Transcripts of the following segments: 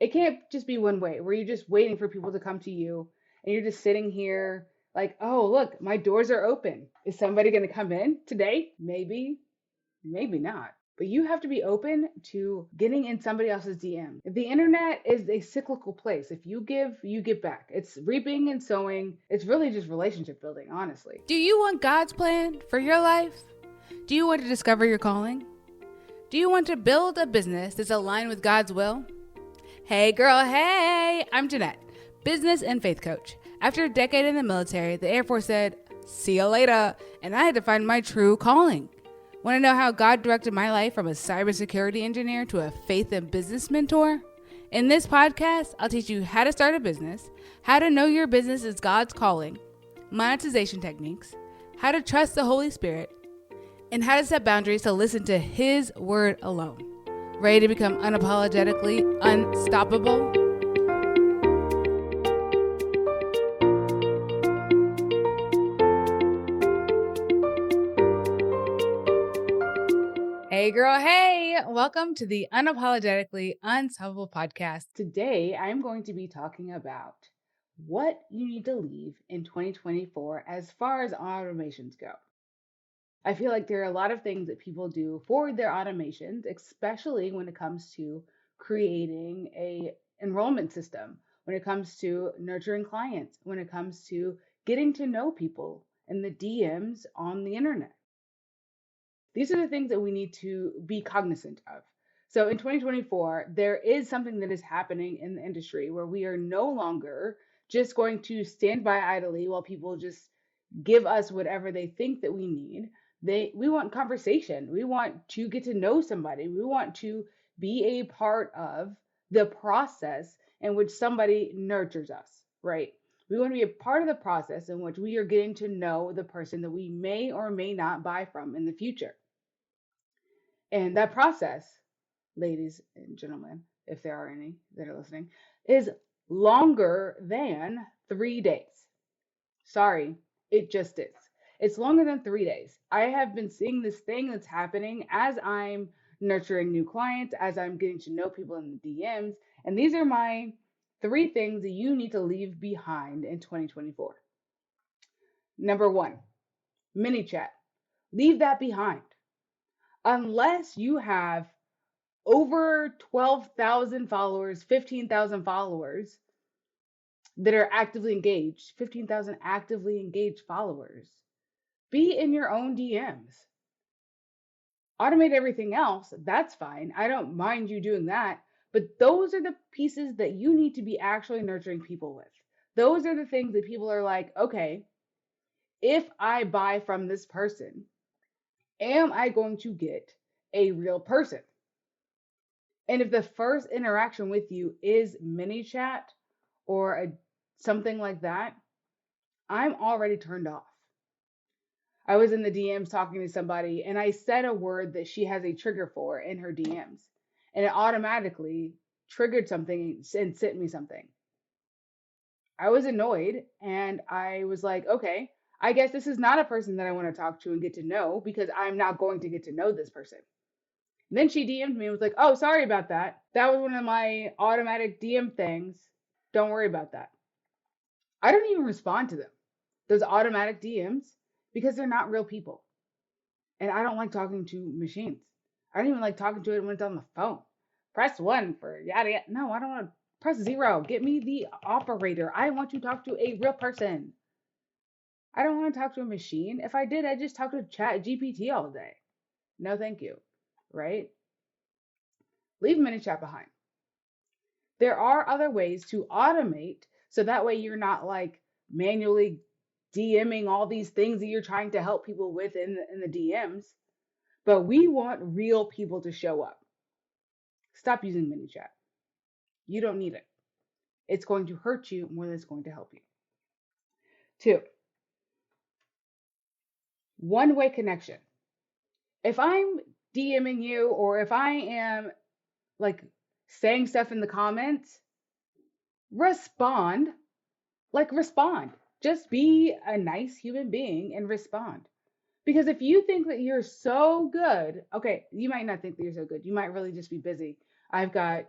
It can't just be one way where you're just waiting for people to come to you and you're just sitting here like, oh, look, my doors are open. Is somebody going to come in today? Maybe, maybe not. But you have to be open to getting in somebody else's DM. The internet is a cyclical place. If you give, you get back. It's reaping and sowing. It's really just relationship building, honestly. Do you want God's plan for your life? Do you want to discover your calling? Do you want to build a business that's aligned with God's will? Hey girl, hey! I'm Jeanette, business and faith coach. After a decade in the military, the Air Force said, see you later, and I had to find my true calling. Want to know how God directed my life from a cybersecurity engineer to a faith and business mentor? In this podcast, I'll teach you how to start a business, how to know your business is God's calling, monetization techniques, how to trust the Holy Spirit, and how to set boundaries to listen to His word alone. Ready to become unapologetically unstoppable? Hey girl, hey! Welcome to the Unapologetically Unstoppable podcast. Today, I'm going to be talking about what you need to leave in 2024 as far as automations go. I feel like there are a lot of things that people do for their automations, especially when it comes to creating a enrollment system, when it comes to nurturing clients, when it comes to getting to know people in the DMs on the internet. These are the things that we need to be cognizant of. So in 2024, there is something that is happening in the industry where we are no longer just going to stand by idly while people just give us whatever they think that we need. We want conversation. We want to get to know somebody. We want to be a part of the process in which somebody nurtures us, right? We want to be a part of the process in which we are getting to know the person that we may or may not buy from in the future. And that process, ladies and gentlemen, if there are any that are listening, is longer than 3 days. Sorry, it just is. It's longer than 3 days. I have been seeing this thing that's happening as I'm nurturing new clients, as I'm getting to know people in the DMs. And these are my 3 things that you need to leave behind in 2024. Number 1, Manychat. Leave that behind. Unless you have over 12,000 followers, 15,000 followers that are actively engaged, 15,000 actively engaged followers, be in your own DMs. Automate everything else, that's fine. I don't mind you doing that. But those are the pieces that you need to be actually nurturing people with. Those are the things that people are like, okay, if I buy from this person, am I going to get a real person? And if the first interaction with you is Manychat or something like that, I'm already turned off. I was in the DMs talking to somebody and I said a word that she has a trigger for in her DMs, and it automatically triggered something and sent me something. I was annoyed and I was like, okay, I guess this is not a person that I want to talk to and get to know because I'm not going to get to know this person. And then she DM'd me and was like, oh, sorry about that. That was one of my automatic DM things. Don't worry about that. I don't even respond to them, those automatic DMs, because they're not real people. And I don't like talking to machines. I don't even like talking to it when it's on the phone. Press 1 for yada yada. No, I don't want to press 0. Get me the operator. I want to talk to a real person. I don't want to talk to a machine. If I did, I'd just talk to Chat GPT all day. No, thank you. Right? Leave Manychat behind. There are other ways to automate so that way you're not like manually DMing all these things that you're trying to help people with in the DMs. But we want real people to show up. Stop using Manychat. You don't need it. It's going to hurt you more than it's going to help you. 2, one-way connection. If I'm DMing you or if I am like saying stuff in the comments, respond. Respond. Just be a nice human being and respond. Because if you think that you're so good, okay, you might not think that you're so good. You might really just be busy. I've got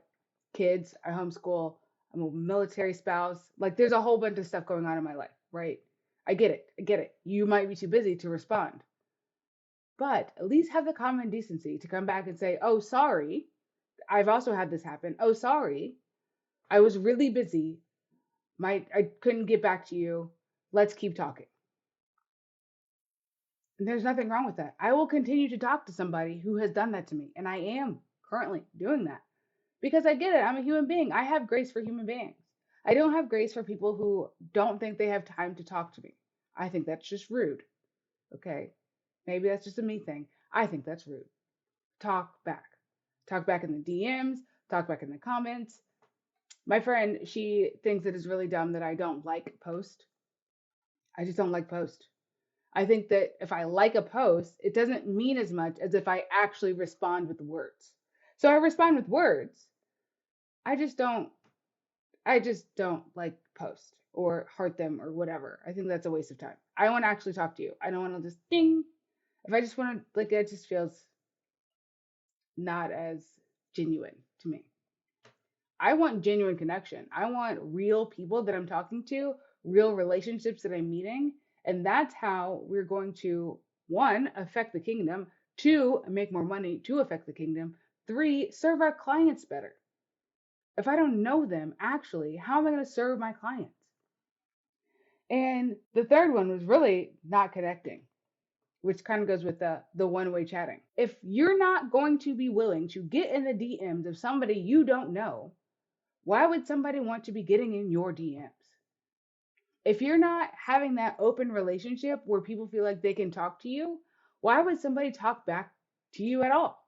kids, I homeschool, I'm a military spouse. Like there's a whole bunch of stuff going on in my life, right? I get it. I get it. You might be too busy to respond, but at least have the common decency to come back and say, oh, sorry. I've also had this happen. Oh, sorry. I was really busy. I couldn't get back to you. Let's keep talking. And there's nothing wrong with that. I will continue to talk to somebody who has done that to me. And I am currently doing that because I get it. I'm a human being. I have grace for human beings. I don't have grace for people who don't think they have time to talk to me. I think that's just rude. Okay. Maybe that's just a me thing. I think that's rude. Talk back. Talk back in the DMs. Talk back in the comments. My friend, she thinks it is really dumb that I don't like post. I just don't like post. I think that if I like a post, it doesn't mean as much as if I actually respond with words. So I respond with words. I just don't like post or heart them or whatever. I think that's a waste of time. I want to actually talk to you. I don't want to just ding. If I just want to, like, it just feels not as genuine to me. I want genuine connection. I want real people that I'm talking to, real relationships that I'm meeting. And that's how we're going to, 1, affect the kingdom, 2, make more money to affect the kingdom, 3, serve our clients better. If I don't know them, actually, how am I going to serve my clients? And the third one was really not connecting, which kind of goes with the one-way chatting. If you're not going to be willing to get in the DMs of somebody you don't know, why would somebody want to be getting in your DMs? If you're not having that open relationship where people feel like they can talk to you, why would somebody talk back to you at all?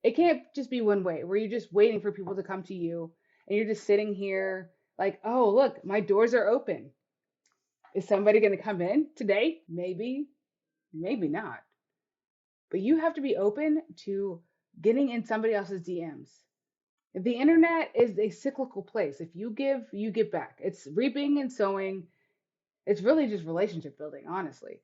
It can't just be one way where you're just waiting for people to come to you and you're just sitting here like, oh, look, my doors are open. Is somebody going to come in today? Maybe, maybe not. But you have to be open to getting in somebody else's DMs. The internet is a cyclical place. If you give, you get back. It's reaping and sowing. It's really just relationship building, honestly.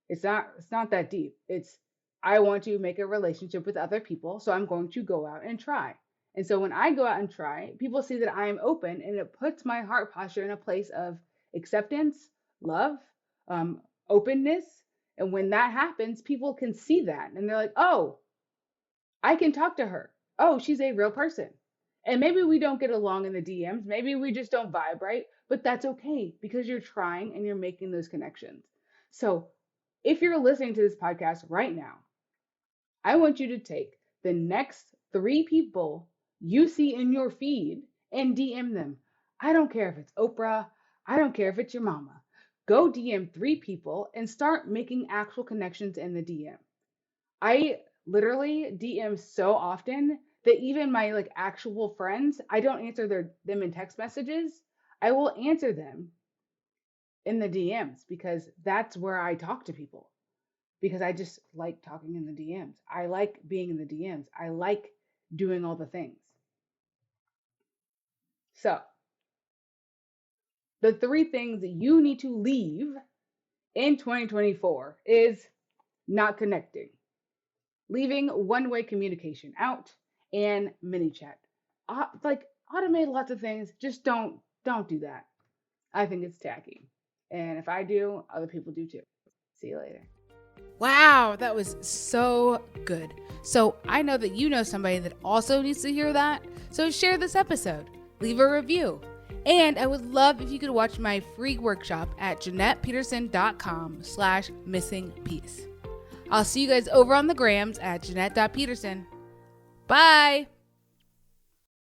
It's not that deep. It's I want to make a relationship with other people, so I'm going to go out and try. And so when I go out and try, people see that I am open and it puts my heart posture in a place of acceptance, love, openness. And when that happens, people can see that and they're like, oh, I can talk to her. Oh, she's a real person. And maybe we don't get along in the DMs. Maybe we just don't vibe, right? But that's okay because you're trying and you're making those connections. So if you're listening to this podcast right now, I want you to take the next 3 people you see in your feed and DM them. I don't care if it's Oprah. I don't care if it's your mama. Go DM 3 people and start making actual connections in the DM. I literally DM so often that even my actual friends, I don't answer them in text messages. I will answer them in the DMs because that's where I talk to people. Because I just like talking in the DMs. I like being in the DMs. I like doing all the things. So, the 3 things that you need to leave in 2024 is not connecting, leaving one-way communication out, and Manychat. Automate lots of things. Just don't do that. I think it's tacky. And if I do, other people do too. See you later. Wow, that was so good. So I know that you know somebody that also needs to hear that. So share this episode, leave a review. And I would love if you could watch my free workshop at JeanettePeterson.com/missingpiece. I'll see you guys over on the grams at Jeanette.Peterson. Bye.